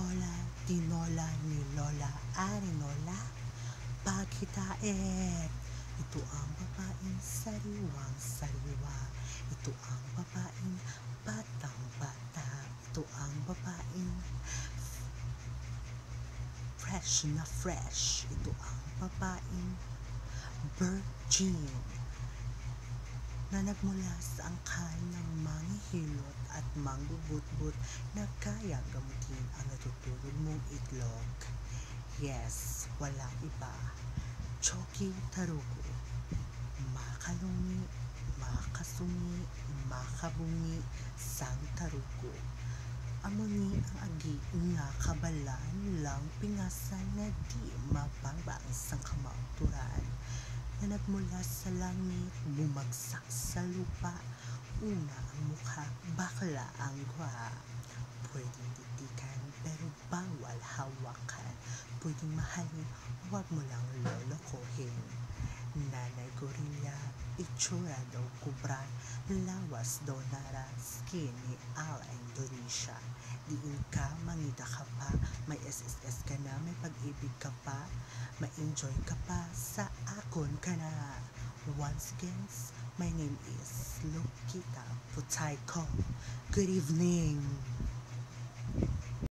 Hola, tinola ni Lola Arinola, paghitait. Ito ang babaeng sariwang-sariwa. Ito ang babaeng batang-bata. Ito ang babaeng fresh na fresh. Ito ang babaeng virgin na nagmula sa angkan ng manghihilot at manggugutgut na kayang gamutin ang natutulog mong itlog. Yes, walang iba. Choki Tarugo. Makalungi, makasungi, makabungi, sang tarugo. Amuni ang agi nga kabalan lang pingasan na di mabangbang sang kamauturan na nagmula sa langit, bumagsak sa lupa, una ang mukha, bakla ang gwa. Pwedeng titikan pero bawal hawakan, pwedeng mahalin, huwag mo lang lolokohin. Nanay gorilla, itsura daw kubra, lawas daw nara, skin ni Ala Indonesia. Diin ka, mangita ka pa, may SSS ka na, may pag-ibig ka pa, ma-enjoy ka pa, sa akon ka na. Once again, my name is Lokita Putayko. Good evening!